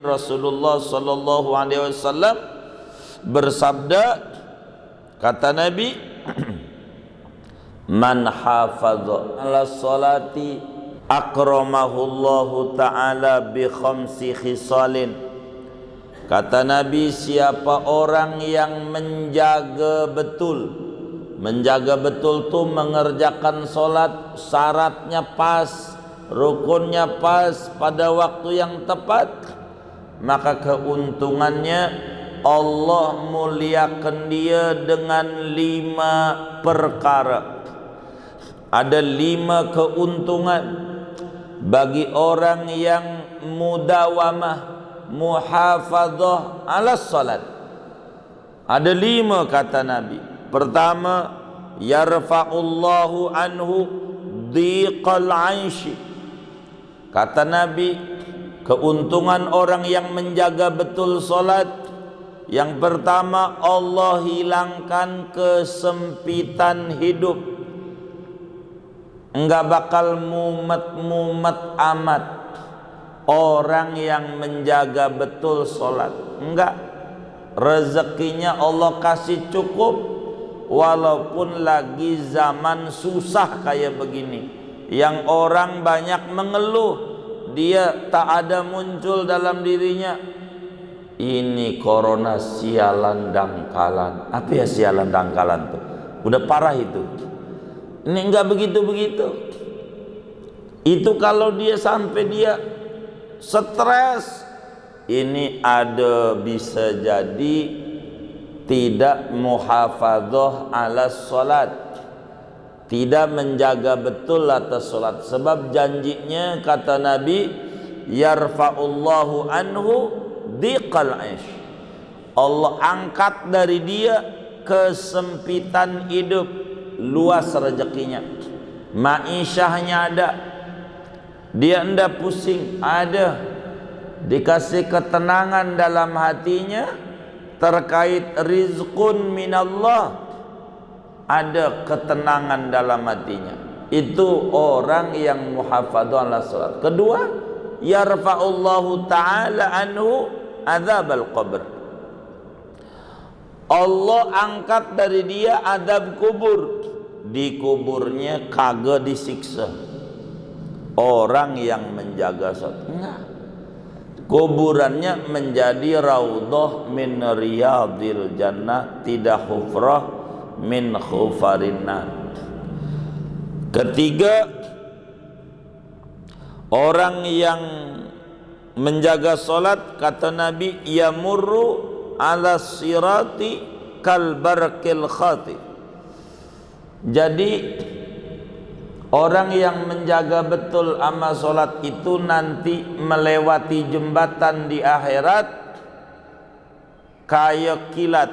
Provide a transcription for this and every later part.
Rasulullah sallallahu alaihi wasallam bersabda, kata Nabi, man hafadha ala salati akramahullahu ta'ala bi khamsi khisalin. Kata Nabi, siapa orang yang menjaga betul tuh mengerjakan solat, syaratnya pas, rukunnya pas, pada waktu yang tepat, maka keuntungannya Allah muliakan dia dengan 5 perkara. Ada 5 keuntungan bagi orang yang mudawamah, muhafadzah ala salat. Ada 5 kata Nabi. Pertama, yarfa'ullahu anhu dhiqal 'aishi. Kata Nabi, keuntungan orang yang menjaga betul salat, yang pertama, Allah hilangkan kesempitan hidup. Enggak bakal mumet amat orang yang menjaga betul salat. Enggak, rezekinya Allah kasih cukup. Walaupun lagi zaman susah kayak begini, yang orang banyak mengeluh, dia tak ada muncul dalam dirinya, ini corona sialan dangkalan. Apa ya sialan dangkalan tuh? Udah parah itu. Ini enggak begitu-begitu. Itu kalau dia sampai dia stres, ini ada bisa jadi tidak muhafadzah ala salat, tidak menjaga betul atas salat. Sebab janjinya kata Nabi, yarfa'ullahu anhu dhiqal 'aish. Allah angkat dari dia kesempitan hidup, luas rezekinya, ma'isyahnya ada, dia enggak pusing, ada, dikasih ketenangan dalam hatinya terkait rizqun minallah, ada ketenangan dalam hatinya. Itu orang yang muhafadzah ala salat. Kedua, yarfa'ullahu ta'ala anhu adzabal qabr. Allah angkat dari dia adab kubur. Di kuburnya kagak disiksa orang yang menjaga salat. Enggak, kuburannya menjadi raudhah min riyadil jannah, tidak hufrah min khufarin nar. Ketiga, orang yang menjaga salat, kata Nabi, yamurru ala sirati kal barqil khati. Jadi orang yang menjaga betul amal solat itu nanti melewati jembatan di akhirat kayak kilat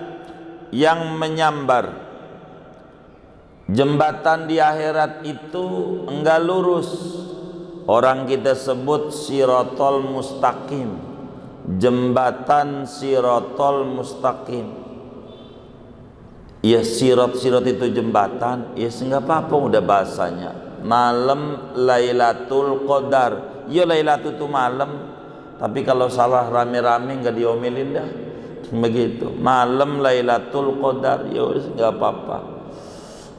yang menyambar. Jembatan di akhirat itu enggak lurus. Orang kita sebut siratal mustaqim, jembatan siratal mustaqim. Ya, sirat itu jembatan, ya enggak apa-apa, udah bahasanya. Malam Lailatul Qadar, ya Lailatul itu malam, tapi kalau salah rame-rame nggak diomelin dah, begitu. Malam Lailatul Qadar, ya nggak apa-apa.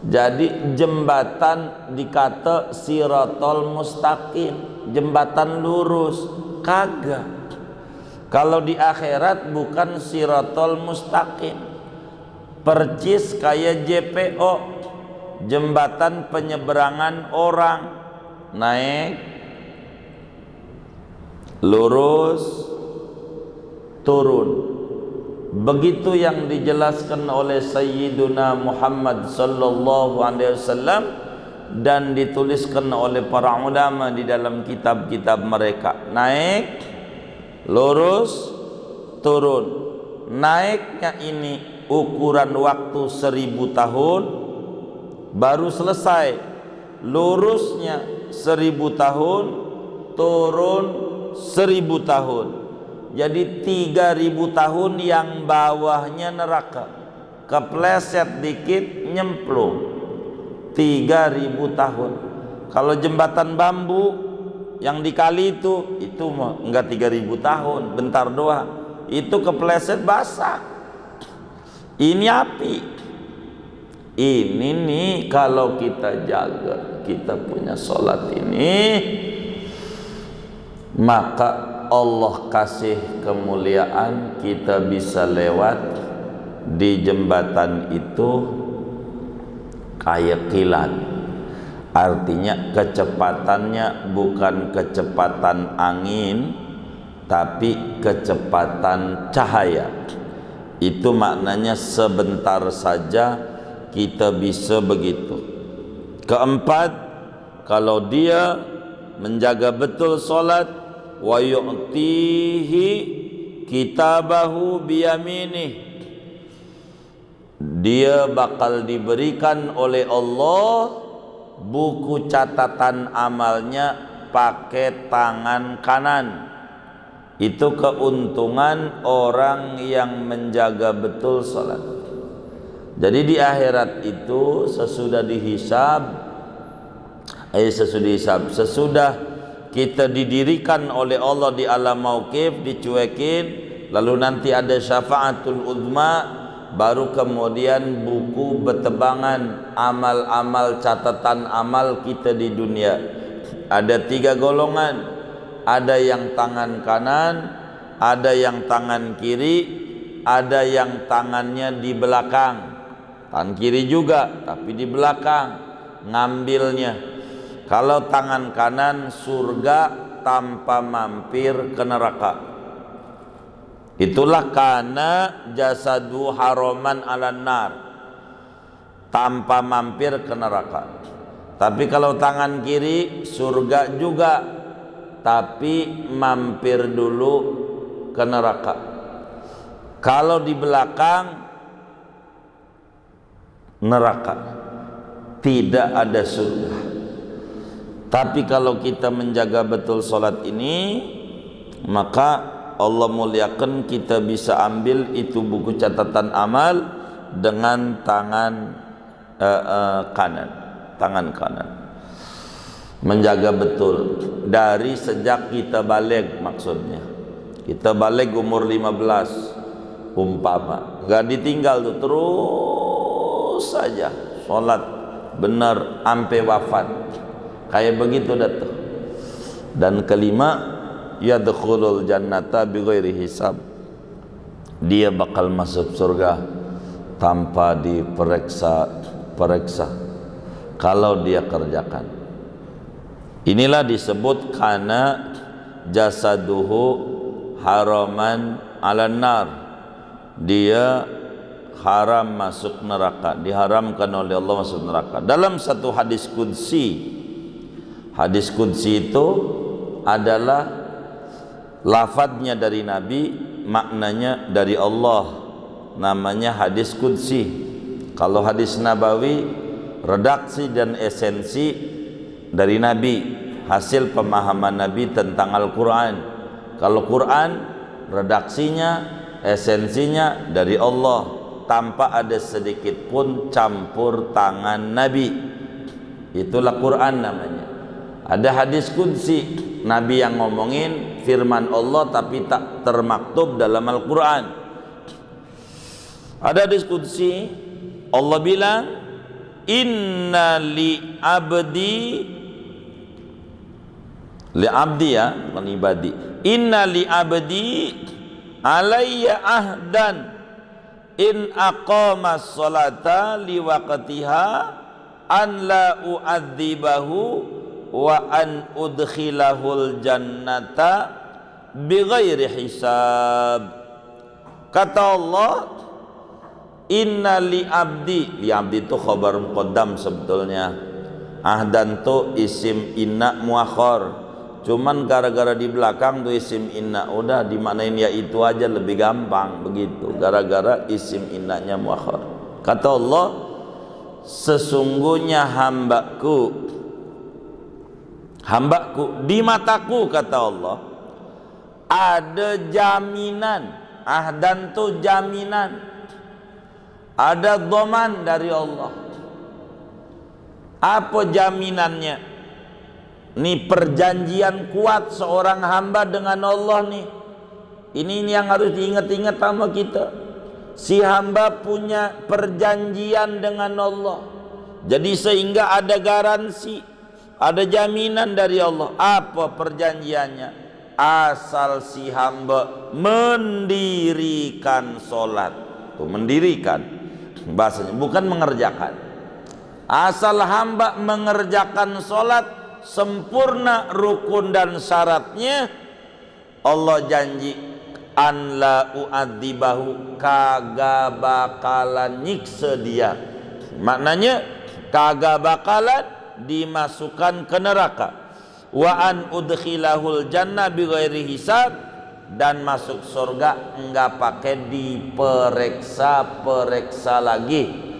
Jadi jembatan dikata siratal mustaqim, jembatan lurus, kagak. Kalau di akhirat bukan siratal mustaqim, percis kayak JPO, jembatan penyeberangan orang, naik lurus turun. Begitu yang dijelaskan oleh Sayyiduna Muhammad sallallahu alaihi wasallam dan dituliskan oleh para ulama di dalam kitab-kitab mereka. Naik, lurus, turun. Naiknya ini ukuran waktu 1000 tahun baru selesai, lurusnya 1000 tahun, turun 1000 tahun. Jadi 3000 tahun yang bawahnya neraka, kepleset dikit nyemplung. 3000 tahun. Kalau jembatan bambu yang dikali itu mah enggak 3000 tahun, bentar doang. Itu kepleset basah. Ini api. Ini nih kalau kita jaga, kita punya sholat ini, maka Allah kasih kemuliaan, kita bisa lewat di jembatan itu kayak kilat. Artinya kecepatannya bukan kecepatan angin, tapi kecepatan cahaya. Itu maknanya sebentar saja kita bisa begitu. Keempat, kalau dia menjaga betul solat, wa yu'tihi kitabahu biyaminih, dia bakal diberikan oleh Allah buku catatan amalnya pakai tangan kanan. Itu keuntungan orang yang menjaga betul salat. Jadi di akhirat itu sesudah sesudah kita didirikan oleh Allah di alam mauqif, dicuekin, lalu nanti ada syafaatul uzma, baru kemudian buku betebangan amal-amal, catatan amal kita di dunia. Ada 3 golongan, ada yang tangan kanan, ada yang tangan kiri, ada yang tangannya di belakang. Tangan kiri juga tapi di belakang ngambilnya. Kalau tangan kanan surga tanpa mampir ke neraka. Itulah kana jasadu haraman ala nar, tanpa mampir ke neraka. Tapi kalau tangan kiri surga juga, tapi mampir dulu ke neraka. Kalau di belakang neraka, tidak ada surga. Tapi kalau kita menjaga betul solat ini, maka Allah muliakan, kita bisa ambil itu buku catatan amal dengan tangan kanan, tangan kanan. Menjaga betul dari sejak kita balik, maksudnya kita balik umur 15 umpama, nggak ditinggal tuh, terus saja sholat benar sampai wafat, kayak begitu dah tuh. Dan kelima, yadkhulul jannata bighairi hisab, dia bakal masuk surga tanpa diperiksa kalau dia kerjakan. Inilah disebut kana jasaduhu haraman ala nar, dia haram masuk neraka, diharamkan oleh Allah masuk neraka. Dalam satu hadis qudsi itu adalah lafadznya dari Nabi, maknanya dari Allah, namanya hadis qudsi. Kalau hadis nabawi, redaksi dan esensi dari Nabi, hasil pemahaman Nabi tentang Al-Quran. Kalau Quran, redaksinya, esensinya dari Allah, tanpa ada sedikit pun campur tangan Nabi. Itulah Quran namanya. Ada hadis qudsi, Nabi yang ngomongin firman Allah tapi tak termaktub dalam Al-Quran. Ada hadis qudsi, Allah bilang, inna li abdi, li abdi ya, bukan ibadi. Inna li abdi alayya ahdan in aqama sholata li waqtiha an la u'adzibahu wa an udkhilahul jannata bighairi hisab. Kata Allah, inna li abdi itu khabar muqaddam sebetulnya. Ahdan tu isim inna muakhar, cuman gara-gara di belakang tuh isim inna, udah dimaknain ya itu aja, lebih gampang begitu, gara-gara isim innanya muakhar. Kata Allah, sesungguhnya hambaku di mataku, kata Allah, ada jaminan. Ahdan tuh jaminan, ada dhaman dari Allah. Apa jaminannya? Ini perjanjian kuat seorang hamba dengan Allah nih. Ini yang harus diingat-ingat sama kita. Si hamba punya perjanjian dengan Allah. Jadi sehingga ada garansi, ada jaminan dari Allah. Apa perjanjiannya? Asal si hamba mendirikan sholat. Tuh, mendirikan bahasanya, bukan mengerjakan. Asal hamba mengerjakan sholat sempurna rukun dan syaratnya, Allah janji an la u'adzibahu, kagak bakalan nyiksa dia. Maknanya kagak bakalan dimasukkan ke neraka. Wa an udkhilahul jannah bighairi hisab, dan masuk surga enggak pakai diperiksa lagi.